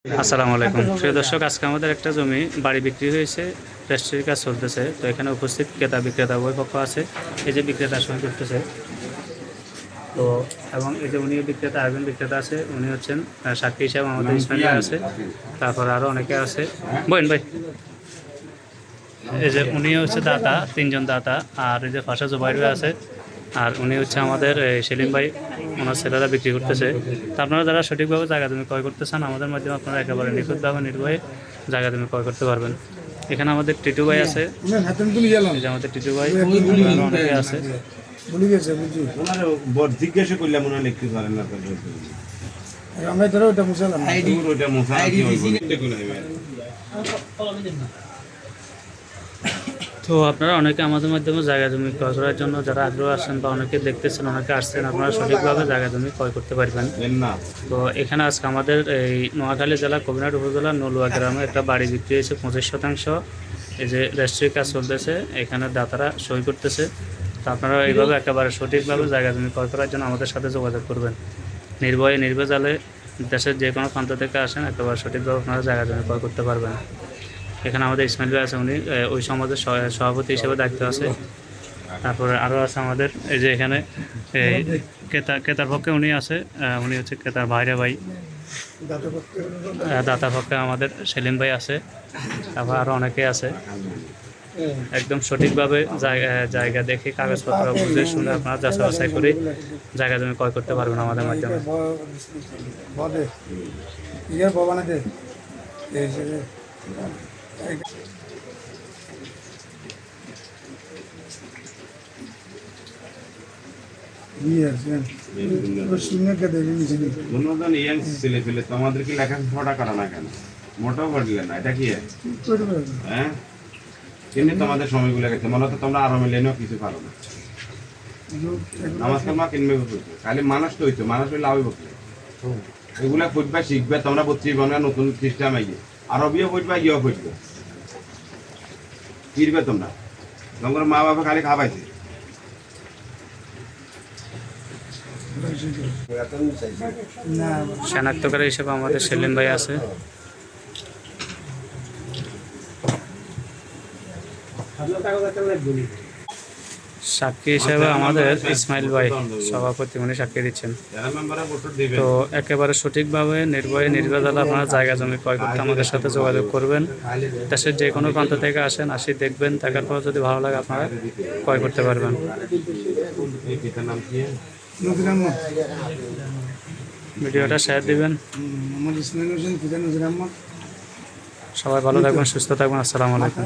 আসসালামু আলাইকুম প্রিয় দর্শক, আজকে আমাদের একটা জমি বাড়ি বিক্রি হয়েছে, রেজিস্ট্রির কাজ চলতেছে। তো এখানে উপস্থিত ক্রেতা বিক্রেতা উভয় পক্ষ আছে। এই যে বিক্রেতার সঙ্গে করতেছে, তো এবং এই যে উনি বিক্রেতা, আরেকজন বিক্রেতা আছে, উনি হচ্ছেন সাক্ষী হিসাবে আমাদের ইসমাইল ভাই আছে, তারপর আরও অনেকে আছে। বইন ভাই, এই যে উনি হচ্ছে দাতা, তিনজন দাতা, আর এই যে ফাঁসা জুবাইর ভাই আছে, আর উনি হচ্ছে আমাদের সেলিম ভাই, ওনার ছেলেরা বিক্রি করতেছে। তো আপনারা যারা সঠিকভাবে জায়গা জমি ক্রয় করতে চান, আমাদের মাধ্যমে আপনারা একেবারে নিখুঁতভাবে নির্ভয়ে জায়গা জমি ক্রয় করতে পারবেন। এখানে আমাদের টিটু ভাই আছে, এই যে আমাদের টিটু ভাই, আরও অনেকে আছে। জিজ্ঞাসা করলাম মনে হয় লিখতে পারেন না। তো আপনারা অনেকে আমাদের মাধ্যমে জায়গা জমি ক্রয় করার জন্য যারা আগ্রহ আসছেন বা অনেকে দেখতেছেন, অনেকে আসছেন, আপনারা সঠিকভাবে জায়গা জমি ক্রয় করতে পারবেন। তো এখানে আজকে আমাদের এই নোয়াখালী জেলা কবিরহাট উপজেলা নলুয়া গ্রামে একটা বাড়ি বিক্রি হয়েছে 25%। এই যে রেজিস্ট্রির কাজ চলতেছে, এখানে দাতারা সই করতেছে। তো আপনারা এইভাবে একেবারে সঠিকভাবে জায়গা জমি ক্রয় করার জন্য আমাদের সাথে যোগাযোগ করবেন। নির্ভয়ে নির্ভেজালে দেশের যে কোনো প্রান্ত থেকে আসেন, একেবারে সঠিকভাবে আপনারা জায়গা জমি ক্রয় করতে পারবেন। এখানে আমাদের ইসমাইল ভাই আছে, উনি ওই সমাজের সভাপতি হিসেবে দায়িত্ব আছে। তারপরে আরও আছে আমাদের এই যে এখানে এই ক্রেতার পক্ষে উনি আছে, উনি হচ্ছে ক্রেতার ভাইরা ভাই। দাতার পক্ষে আমাদের সেলিম ভাই আছে, তারপর আরও অনেকে আছে। একদম সঠিকভাবে জায়গা দেখে কাগজপত্র বুঝে শুনে আপনারা যাচাই বাছাই করে জায়গা জমি ক্রয় করতে পারবেন আমাদের মাধ্যমে। তোমাদের কি লেখাপড়া করা না কেন? মোটাও পড়লে না, এটা কি হ্যাঁ? কিন্তু তোমাদের সময়গুলো গেছে, মনে হতো তোমরা আরো মিলে কিছু পারো না। নামাজ কালমা কিনবে খালি মানুষ তো হইতো, মানুষ হইলে আবি বকলে এগুলা পড়বা শিখবে তোমরা, বত্রিশ বাংলা নতুন সিস্টেম আইয়ে আরবিও পড়বা, ইয়েও পড়বে, কিরবে তোমরা। তোমার মা বাবা খালি খাবাইছে। শনাক্তকারী হিসেবে আমাদের সেলিম ভাই আছে। সাক্ষী হিসেবে আমাদের ইসমাইল ভাই সভাপতি, উনি সাক্ষী দিচ্ছেন। তো একেবারে সঠিকভাবে নির্ভয়ে নির্ভেজালে আপনারা জায়গা জমি ক্রয় করতে আমাদের সাথে যোগাযোগ করবেন। দেশের যে কোনো প্রান্ত থেকে আসেন, আসি দেখবেন, দেখার পর যদি ভালো লাগে আপনারা ক্রয় করতে পারবেন। ভিডিওটা শেয়ার দিবেন। সবাই ভালো থাকবেন, সুস্থ থাকবেন। আসসালামু আলাইকুম।